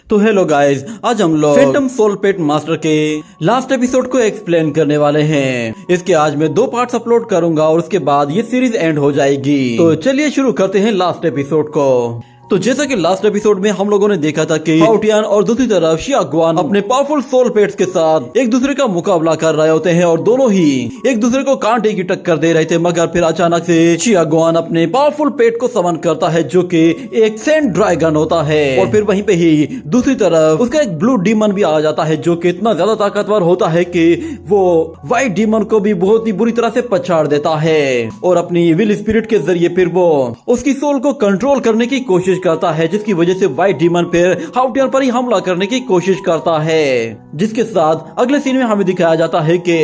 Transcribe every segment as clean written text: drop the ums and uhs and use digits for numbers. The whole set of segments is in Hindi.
तो हेलो गाइस, आज हम लोग फैंटम सोल पेट मास्टर के लास्ट एपिसोड को एक्सप्लेन करने वाले हैं। इसके आज मैं 2 पार्ट्स अपलोड करूंगा और उसके बाद ये सीरीज एंड हो जाएगी। तो चलिए शुरू करते हैं लास्ट एपिसोड को। तो जैसा कि लास्ट एपिसोड में हम लोगों ने देखा था कि हाउटियान और दूसरी तरफ शियागुआन अपने पावरफुल सोल पेट्स के साथ एक दूसरे का मुकाबला कर रहे होते हैं और दोनों ही एक दूसरे को कांटे की टक्कर दे रहे थे। मगर फिर अचानक से शियागुआन अपने पावरफुल पेट को समन करता है जो कि एक सैंड ड्रैगन होता है और फिर वहीं पे ही दूसरी तरफ उसका एक ब्लू डीमन भी आ जाता है जो कि इतना ज्यादा ताकतवर होता है कि वो व्हाइट डीमन को भी बहुत ही बुरी तरह से पछाड़ देता है और अपनी विल स्पिरिट के जरिए फिर वो उसकी सोल को कंट्रोल करने की कोशिश करता है, जिसकी वजह से व्हाइट डीमन फिर हाउटियान पर ही हमला करने की कोशिश करता है। जिसके साथ अगले सीन में हमें दिखाया जाता है कि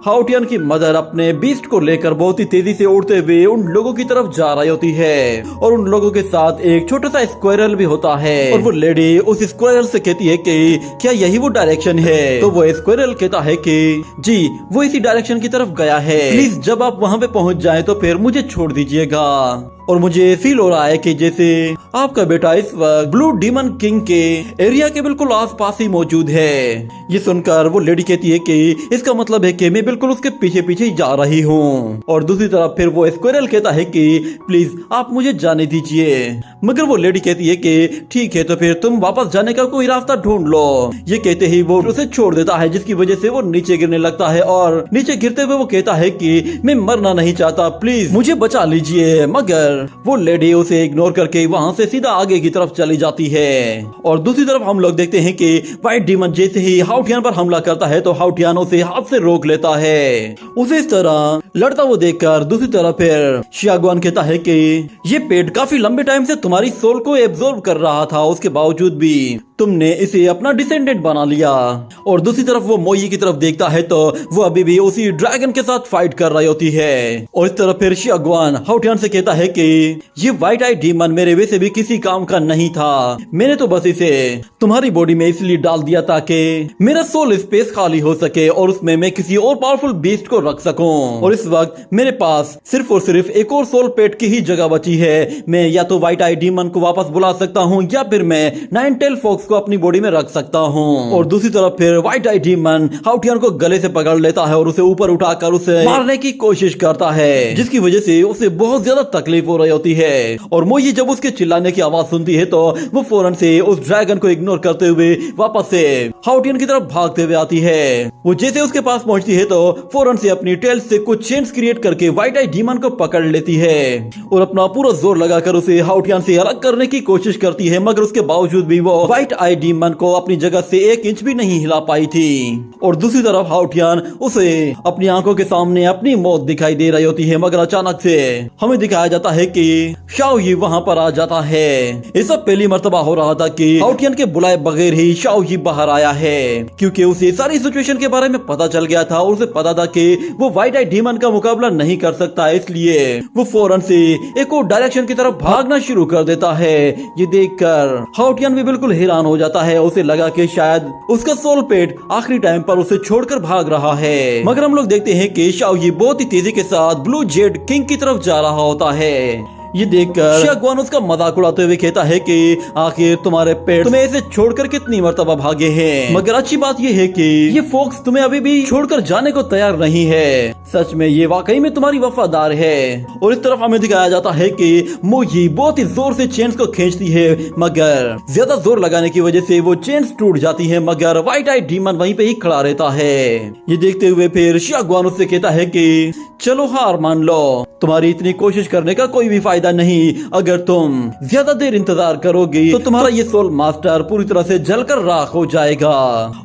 हाउटियान की मदर अपने बीस्ट को लेकर बहुत ही तेजी से उड़ते हुए उन लोगों की तरफ जा रही होती है और उन लोगों के साथ एक छोटा सा स्क्वायरल भी होता है और वो लेडी उस स्क्वायरल से कहती है कि क्या यही वो डायरेक्शन है? तो वो स्क्वायरल कहता है कि जी वो इसी डायरेक्शन की तरफ गया है, प्लीज जब आप वहाँ पे पहुँच जाए तो फिर मुझे छोड़ दीजिएगा। और मुझे फील हो रहा है कि जैसे आपका बेटा इस वक्त ब्लू डीमन किंग के एरिया के बिल्कुल आसपास ही मौजूद है। ये सुनकर वो लेडी कहती है कि इसका मतलब है कि मैं बिल्कुल उसके पीछे पीछे ही जा रही हूँ। और दूसरी तरफ फिर वो स्क्वायरल कहता है कि प्लीज आप मुझे जाने दीजिए। मगर वो लेडी कहती है कि ठीक है तो फिर तुम वापस जाने का कोई रास्ता ढूंढ लो। ये कहते ही वो उसे छोड़ देता है, जिसकी वजह से वो नीचे गिरने लगता है और नीचे गिरते हुए वो कहता है कि मैं मरना नहीं चाहता, प्लीज मुझे बचा लीजिए। मगर वो लेडी उसे इग्नोर करके वहाँ से सीधा आगे की तरफ चली जाती है। और दूसरी तरफ हम लोग देखते हैं कि व्हाइट डीमन जैसे ही हाउटियान पर हमला करता है तो हाउटियान उसे हाथ से रोक लेता है। उसे इस तरह लड़ता हुआ देखकर दूसरी तरफ फिर शियागुआन कहता है कि ये पेट काफी लंबे टाइम से तुम्हारी सोल को एब्जॉर्ब कर रहा था, उसके बावजूद भी तुमने इसे अपना डिसेंडेंट बना लिया। और दूसरी तरफ वो मोई की तरफ देखता है तो वो अभी भी उसी ड्रैगन के साथ फाइट कर रही होती है। और इस तरफ फिर शियागुआन हाउटियान से कहता है कि ये व्हाइट आई डीमन मेरे वैसे भी किसी काम का नहीं था, मैंने तो बस इसे तुम्हारी बॉडी में इसलिए डाल दिया ताकि मेरा सोल स्पेस खाली हो सके और उसमें मैं किसी और पावरफुल बीस्ट को रख सकूं। और इस वक्त मेरे पास सिर्फ और सिर्फ एक और सोल पेट की ही जगह बची है। मैं या तो व्हाइट आई डीमन को वापस बुला सकता हूँ या फिर मैं नाइन टेल फॉक्स को अपनी बॉडी में रख सकता हूँ। और दूसरी तरफ फिर व्हाइट आई डीमन हाउटियान को गले से पकड़ लेता है और उसे ऊपर उठाकर उसे मारने की कोशिश करता है, जिसकी वजह से उसे बहुत ज्यादा तकलीफ हो रही होती है। और मोई जब उसके चिल्लाने की आवाज सुनती है तो वो फौरन से उस ड्रैगन को इग्नोर करते हुए वापस से हाउटियन की तरफ भागते हुए आती है। वो जैसे उसके पास पहुंचती है तो फौरन से अपनी टेल से कुछ चेन्स क्रिएट करके व्हाइट आई डीमन को पकड़ लेती है और अपना पूरा जोर लगाकर उसे हाउटियन से अलग करने की कोशिश करती है। मगर उसके बावजूद भी वो व्हाइट आई डीमन को अपनी जगह से 1 इंच भी नहीं हिला पाई थी। और दूसरी तरफ हाउटियन उसे अपनी आंखों के सामने अपनी मौत दिखाई दे रही होती है। मगर अचानक से हमें दिखाया जाता है कि शाओ ही वहाँ पर आ जाता है। ये सब पहली मर्तबा हो रहा था कि हाउटियन के बुलाए बगैर ही शाओ ही बाहर आया है, क्योंकि उसे सारी सिचुएशन के बारे में पता चल गया था और उसे पता था कि वो व्हाइट आई डीमन का मुकाबला नहीं कर सकता। इसलिए वो फौरन से एक और डायरेक्शन की तरफ भागना शुरू कर देता है। ये देखकर हाउटियन भी बिल्कुल हैरान हो जाता है। उसे लगा कि शायद उसका सोल पेट आखिरी टाइम पर उसे छोड़कर भाग रहा है। मगर हम लोग देखते हैं कि शाओ ही बहुत ही तेजी के साथ ब्लू जेड किंग की तरफ जा रहा होता है। ये देखकर शियागुआन उसका मजाक उड़ाते हुए कहता है कि आखिर तुम्हारे पेट तुम्हें ऐसे छोड़कर कितनी मर्तबा भागे हैं। मगर अच्छी बात ये है कि ये फोक्स तुम्हें अभी भी छोड़कर जाने को तैयार नहीं है। सच में ये वाकई में तुम्हारी वफादार है। और इस तरफ हमें दिखाया जाता है कि मोई बहुत ही जोर से चेन्स को खींचती है, मगर ज्यादा जोर लगाने की वजह से वो चेन्स टूट जाती है। मगर व्हाइट आई डीमन वहीं पे ही खड़ा रहता है। ये देखते हुए फिर शियागुआन उससे कहता है कि चलो हार मान लो, तुम्हारी इतनी कोशिश करने का कोई भी फायदा नहीं। अगर तुम ज्यादा देर इंतजार करोगी तो तुम्हारा ये सोल मास्टर पूरी तरह से जलकर राख हो जाएगा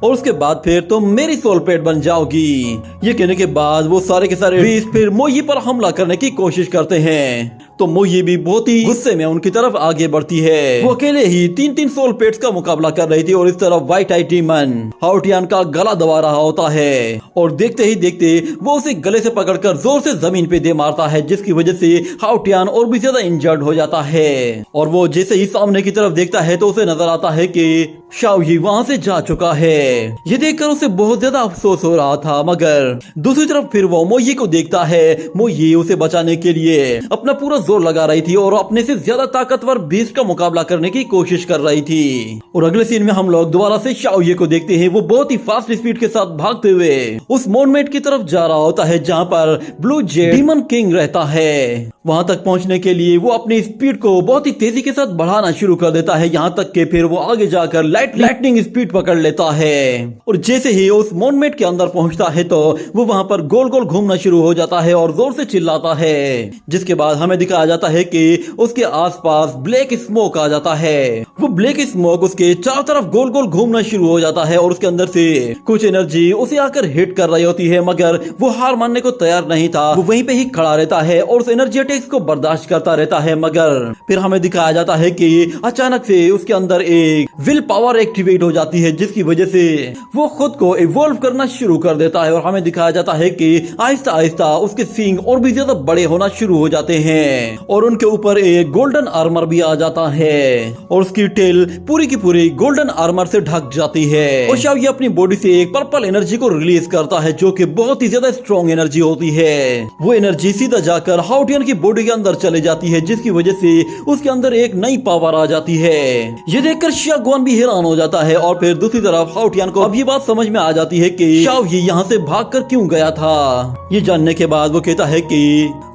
और उसके बाद फिर तुम मेरी सोल पेट बन जाओगी। ये कहने के बाद वो सारे के सारे बीस्ट फिर मोई पर हमला करने की कोशिश करते हैं। तो मोई भी बहुत ही गुस्से में उनकी तरफ आगे बढ़ती है। वो अकेले ही 3-3 सोल पेट्स का मुकाबला कर रही थी और इस तरफ व्हाइट आई डीमन हाउटियन का गला दबा रहा होता है। और देखते ही देखते वो उसे गले से पकड़कर जोर से जमीन पे दे मारता है, जिसकी वजह से हाउटियन और भी ज्यादा इंजर्ड हो जाता है। और वो जैसे ही सामने की तरफ देखता है तो उसे नजर आता है कि शाओ वहाँ से जा चुका है। ये देखकर उसे बहुत ज्यादा अफसोस हो रहा था, मगर दूसरी तरफ फिर वो मोये को देखता है। मोये उसे बचाने के लिए अपना पूरा जोर लगा रही थी और अपने से ज्यादा ताकतवर बीस्ट का मुकाबला करने की कोशिश कर रही थी। और अगले सीन में हम लोग दोबारा से शाओ को देखते हैं। वो बहुत ही फास्ट स्पीड के साथ भागते हुए उस मोनमेट की तरफ जा रहा होता है जहाँ पर ब्लू जेड डीमन किंग रहता है। वहां तक पहुंचने के लिए वो अपनी स्पीड को बहुत ही तेजी के साथ बढ़ाना शुरू कर देता है, यहाँ तक कि फिर वो आगे जाकर लाइटनिंग स्पीड पकड़ लेता है। और जैसे ही उस मोनमेट के अंदर पहुंचता है तो वो वहां पर गोल गोल घूमना शुरू हो जाता है और जोर से चिल्लाता है, जिसके बाद हमें दिखाया जाता है कि उसके आसपास ब्लैक स्मोक आ जाता है। वो ब्लैक स्मोक उसके चारों तरफ गोल गोल घूमना शुरू हो जाता है और उसके अंदर से कुछ एनर्जी उसे आकर हिट कर रही होती है, मगर वो हार मानने को तैयार नहीं था। वो वहीं पे ही खड़ा रहता है और उस एनर्जी अटैक्स को बर्दाश्त करता रहता है, मगर फिर हमें दिखाया जाता है कि अचानक से उसके अंदर एक विल पावर एक्टिवेट हो जाती है, जिसकी वजह से वो खुद को इवॉल्व करना शुरू कर देता है। और हमें दिखाया जाता है कि आहिस्ता आहिस्ता उसके सींग और भी ज्यादा बड़े होना शुरू हो जाते हैं और उनके ऊपर एक गोल्डन आर्मर भी आ जाता है और उसकी टेल पूरी की पूरी गोल्डन आर्मर से ढक जाती है। और शाओ ये अपनी बॉडी से एक पर्पल एनर्जी को रिलीज करता है जो कि बहुत ही ज्यादा स्ट्रॉन्ग एनर्जी होती है। वो एनर्जी सीधा जाकर हाउटियन की बॉडी के अंदर चले जाती है, जिसकी वजह से उसके अंदर एक नई पावर आ जाती है। ये देखकर शियागुआन भी हैरान हो जाता है और फिर दूसरी तरफ हाउटियन को अब ये बात समझ में आ जाती है कि शाओ ये यहाँ से भागकर क्यों गया था। ये जानने के बाद वो कहता है कि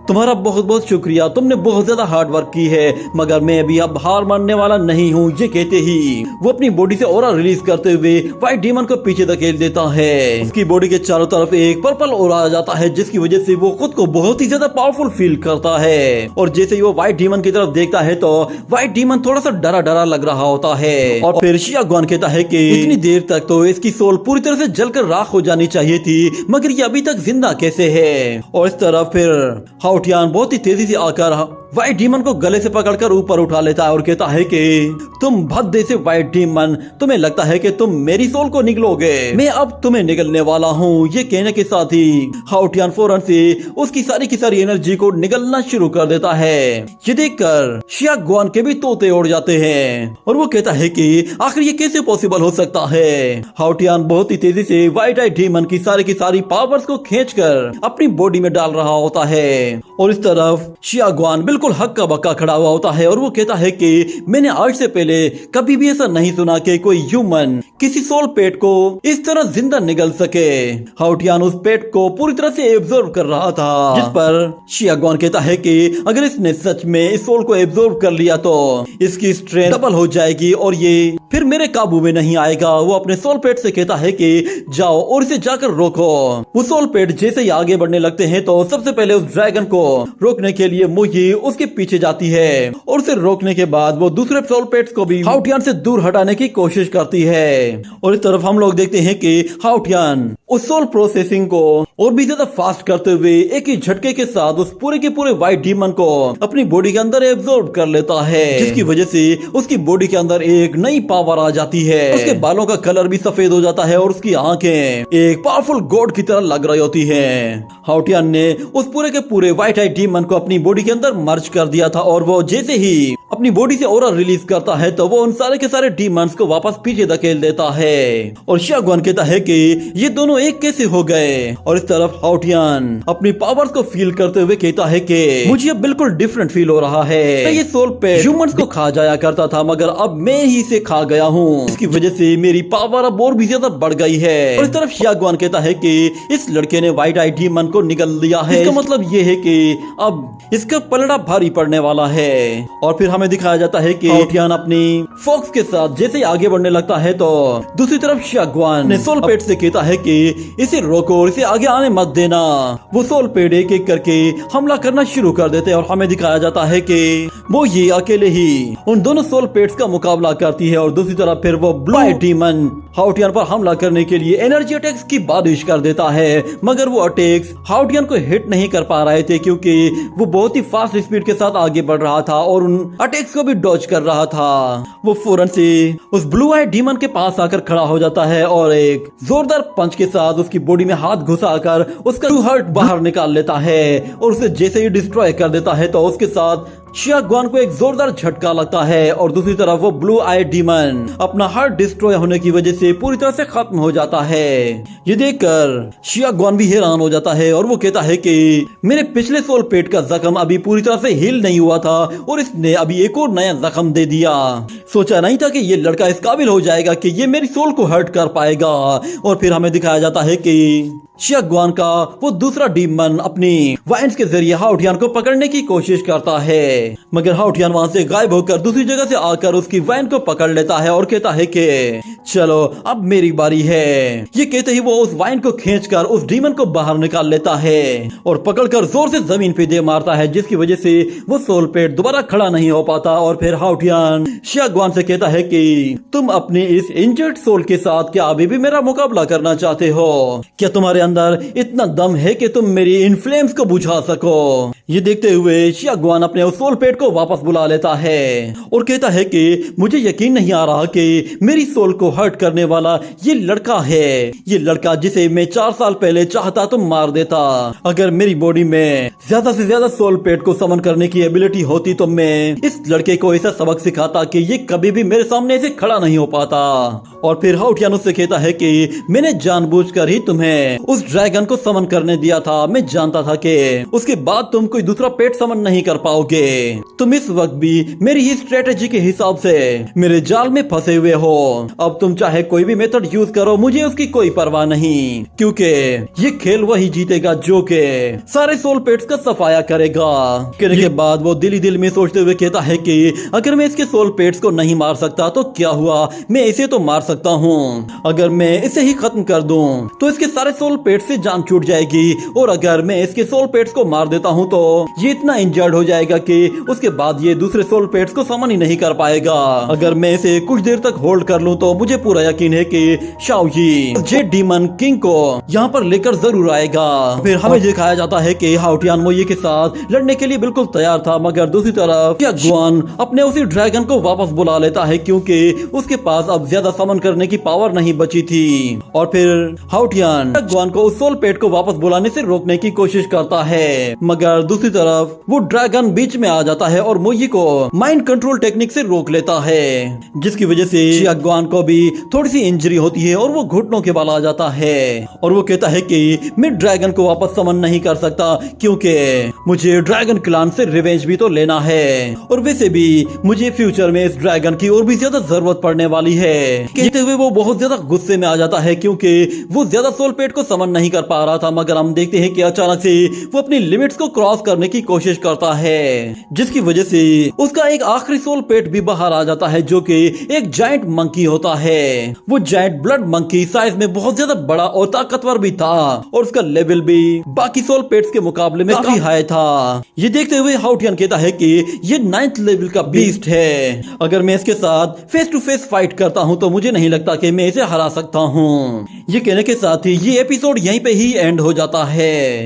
तुम्हारा बहुत बहुत शुक्रिया, तुमने बहुत ज्यादा हार्ड वर्क की है, मगर मैं अभी अब हार मानने वाला नहीं हूँ। ये कहते ही वो अपनी बॉडी से ऑरा रिलीज करते हुए व्हाइट डीमन को पीछे धकेल देता है। उसकी बॉडी के चारों तरफ एक पर्पल ऑरा आ जाता है, जिसकी वजह से वो खुद को बहुत ही ज्यादा पावरफुल फील करता है। और जैसे ही वो व्हाइट डीमन की तरफ देखता है तो व्हाइट डीमन थोड़ा सा डरा डरा लग रहा होता है। और फिर शियागुआन कहता है कि इतनी देर तक तो इसकी सोल पूरी तरह से जलकर राख हो जानी चाहिए थी, मगर ये अभी तक जिंदा कैसे है। और इस तरफ फिर हाउटियन बहुत ही तेजी से आकर व्हाइट डीमन को गले से पकड़कर ऊपर उठा लेता है और कहता है कि तुम भद्दे से व्हाइट डीमन, तुम्हें लगता है कि तुम मेरी सोल को निगलोगे, मैं अब तुम्हें निगलने वाला हूँ। ये कहने के साथ ही हाउटियन फौरन से उसकी सारी की सारी एनर्जी को निगलना शुरू कर देता है। ये देखकर शियागुआन के भी तोते उड़ जाते हैं और वो कहता है कि आखिर ये कैसे पॉसिबल हो सकता है। हाउटियन बहुत ही तेजी से व्हाइट आई डीमन की सारी पावर्स को खींचकर अपनी बॉडी में डाल रहा होता है। और इस तरफ शियागुआन बिल्कुल हक्का बक्का खड़ा हुआ होता है और वो कहता है कि मैंने आज से पहले कभी भी ऐसा नहीं सुना कि कोई ह्यूमन किसी सोल पेट को इस तरह जिंदा निगल सके। हाउटियन उस पेट को पूरी तरह से एब्जॉर्ब कर रहा था, जिस पर शियागुआन कहता है कि अगर इसने सच में इस सोल को एब्जॉर्ब कर लिया तो इसकी स्ट्रेंथ डबल हो जाएगी और ये फिर मेरे काबू में नहीं आएगा। वो अपने सोल पेट से कहता है कि जाओ और इसे जाकर रोको। वो सोल पेट जैसे ही आगे बढ़ने लगते हैं तो सबसे पहले उस ड्रैगन को रोकने के लिए मोये उसके पीछे जाती है और उसे रोकने के बाद वो दूसरे सोल पेट्स को भी हाउटियन से दूर हटाने की कोशिश करती है। और इस तरफ हम लोग देखते हैं कि हाउटियन उस सोल प्रोसेसिंग को और भी ज्यादा फास्ट करते हुए एक ही झटके के साथ उस पूरे के पूरे व्हाइट डीमन को अपनी बॉडी के अंदर एब्जॉर्ब कर लेता है, जिसकी वजह से उसकी बॉडी के अंदर एक नई पावर आ जाती है। उसके बालों का कलर भी सफेद हो जाता है और उसकी आंखें एक पावरफुल गॉड की तरह लग रही होती हैं। हाउटियन ने उस पूरे के पूरे व्हाइट आई डीमन को अपनी बॉडी के अंदर मर्ज कर दिया था और वो जैसे ही अपनी बॉडी से ऑरा रिलीज करता है तो वो उन सारे के सारे डीमंस को वापस पीछे धकेल देता है। और शियागुआन कहता है कि ये दोनों एक कैसे हो गए। और इस तरफ हाउटियन अपनी पावर्स को फील करते हुए कहता है कि मुझे अब बिल्कुल डिफरेंट फील हो रहा है। ये सोल पे ह्यूमंस को खा जाया करता था, मगर अब मैं ही इसे खा गया हूँ। इसकी वजह से मेरी पावर अब और भी ज्यादा बढ़ गई है। और इस तरफ शियागुआन कहता है कि इस लड़के ने व्हाइट आई डीमन को निगल लिया है, इसका मतलब ये है कि अब इसका पलड़ा भारी पड़ने वाला है। और फिर हमें दिखाया जाता है कि हाउटियन अपनी फॉक्स के साथ जैसे आगे बढ़ने लगता है तो दूसरी तरफ शियागुआन ने सोल पेट से कहता है कि इसे रोको और इसे आगे आने मत देना। वो सोल पेट एक एक करके हमला करना शुरू कर देते हैं और हमें दिखाया जाता है कि वो ये अकेले ही उन दोनों सोल पेट्स का मुकाबला करती है। और दूसरी तरफ फिर वो ब्लू डीमन हाउटियन पर हमला करने के लिए एनर्जी अटैक्स की बारिश कर देता है, मगर वो अटैक्स हाउटियन को हिट नहीं कर पा रहे थे क्योंकि वो बहुत ही फास्ट स्पीड के साथ आगे बढ़ रहा था और उन अटैक्स को भी डॉज कर रहा था। वो फौरन से उस ब्लू आई डीमन के पास आकर खड़ा हो जाता है और एक जोरदार पंच के साथ उसकी बॉडी में हाथ घुसाकर उसका हार्ट बाहर निकाल लेता है और उसे जैसे ही डिस्ट्रॉय कर देता है तो उसके साथ शियागुआन को एक जोरदार झटका लगता है और दूसरी तरफ वो ब्लू आई डीमन अपना हार्ट डिस्ट्रॉय होने की वजह से पूरी तरह से खत्म हो जाता है। ये देखकर शियागुआन भी हैरान हो जाता है और वो कहता है कि मेरे पिछले सोल पेट का जख्म अभी पूरी तरह से हील नहीं हुआ था और इसने अभी एक और नया जख्म दे दिया। सोचा नहीं था कि ये लड़का इस काबिल हो जाएगा कि ये मेरी सोल को हर्ट कर पाएगा। और फिर हमें दिखाया जाता है कि शियागुआन का वो दूसरा डीमन अपनी वाइन्स के जरिए हाउटियान को पकड़ने की कोशिश करता है, मगर हाउटियान वहां से गायब होकर दूसरी जगह से आकर उसकी वाइन को पकड़ लेता है और कहता है कि चलो अब मेरी बारी है। ये कहते ही वो उस वाइन को खींचकर उस डीमन को बाहर निकाल लेता है और पकड़कर जोर से जमीन पे दे मारता है, जिसकी वजह से वो सोल पेट दोबारा खड़ा नहीं हो पाता। और फिर हाउटियान शियागुआन से कहता है कि तुम अपनी इस इंजर्ड सोल के साथ क्या अभी भी मेरा मुकाबला करना चाहते हो? क्या तुम्हारे अंदर इतना दम है कि तुम मेरी इन फ्लेम्स को बुझा सको? ये देखते हुए शियागुआन अपने उस सोल पेट को वापस बुला लेता है और कहता है कि मुझे यकीन नहीं आ रहा कि मेरी सोल को हर्ट करने वाला ये लड़का है, ये लड़का जिसे मैं 4 साल पहले चाहता तो मार देता। अगर मेरी बॉडी में ज्यादा से ज्यादा सोल पेट को समन करने की एबिलिटी होती तो मैं इस लड़के को ऐसा सबक सिखाता कि ये कभी भी मेरे सामने से खड़ा नहीं हो पाता। और फिर हाउटियान उससे कहता है कि मैंने जानबूझकर ही तुम्हें उस ड्रैगन को समन करने दिया था। मैं जानता था कि उसके बाद तुम कोई दूसरा पेट समन नहीं कर पाओगे। तुम इस वक्त भी मेरी ही स्ट्रेटेजी के हिसाब से मेरे जाल में फंसे हुए हो। अब तुम चाहे कोई भी मेथड यूज करो, मुझे उसकी कोई परवाह नहीं, क्योंकि ये खेल वही जीतेगा जो के सारे सोल पेट्स का सफाया करेगा। कहने के बाद वो दिल ही दिल में सोचते हुए कहता है कि अगर मैं इसके सोल पेट्स को नहीं मार सकता तो क्या हुआ, मैं इसे तो मार सकता हूँ। अगर मैं इसे ही खत्म कर दूं तो इसके सारे सोल पेट से जान छूट जाएगी, और अगर मैं इसके सोल पेट्स को मार देता हूँ तो ये इतना इंजर्ड हो जाएगा कि उसके बाद ये दूसरे सोल पेट्स को समन ही नहीं कर पाएगा। अगर मैं इसे कुछ देर तक होल्ड कर लूं तो मुझे पूरा यकीन है कि शाओजी जेड डीमन किंग को यहाँ पर लेकर जरूर आएगा। फिर हमें दिखाया जाता है कि हाउटियान मोये के साथ लड़ने के लिए बिल्कुल तैयार था, मगर दूसरी तरफ शियागुआन अपने उसी ड्रैगन को वापस बुला लेता है क्योंकि उसके पास अब ज्यादा समन करने की पावर नहीं बची थी। और फिर हाउटियान शियागुआन को उस सोल पेट को वापस बुलाने से रोकने की कोशिश करता है, मगर दूसरी तरफ वो ड्रैगन बीच में आ जाता है और मोये को माइंड कंट्रोल टेक्निक से रोक लेता है, जिसकी वजह से शियागुआन को भी थोड़ी सी इंजरी होती है और वो घुटनों के बल आ जाता है। और वो कहता है कि मैं ड्रैगन को वापस समन नहीं कर सकता क्योंकि मुझे ड्रैगन क्लान से रिवेंज भी तो लेना है, और वैसे भी मुझे फ्यूचर में इस ड्रैगन की और भी ज्यादा जरूरत पड़ने वाली है। कहते हुए वो बहुत ज्यादा गुस्से में आ जाता है क्योंकि वो ज्यादा सोल पेट को समन नहीं कर पा रहा था, मगर हम देखते हैं कि अचानक से वो अपनी लिमिट्स को क्रॉस करने की कोशिश करता है, जिसकी वजह से उसका एक आखिरी सोल पेट भी बाहर आ जाता है जो कि एक जायंट मंकी होता है। वो जायंट ब्लड मंकी साइज में बहुत ज्यादा बड़ा और ताकतवर भी था, और उसका लेवल भी बाकी सोल पेट्स के मुकाबले में काफी हाई था। ये देखते हुए हाउटियान कहता है कि ये 9th लेवल का बीस्ट है। अगर मैं इसके साथ फेस टू फेस फाइट करता हूँ तो मुझे नहीं लगता कि मैं इसे हरा सकता हूँ। ये कहने के साथ ही ये एपिसोड यहीं पे ही एंड हो जाता है।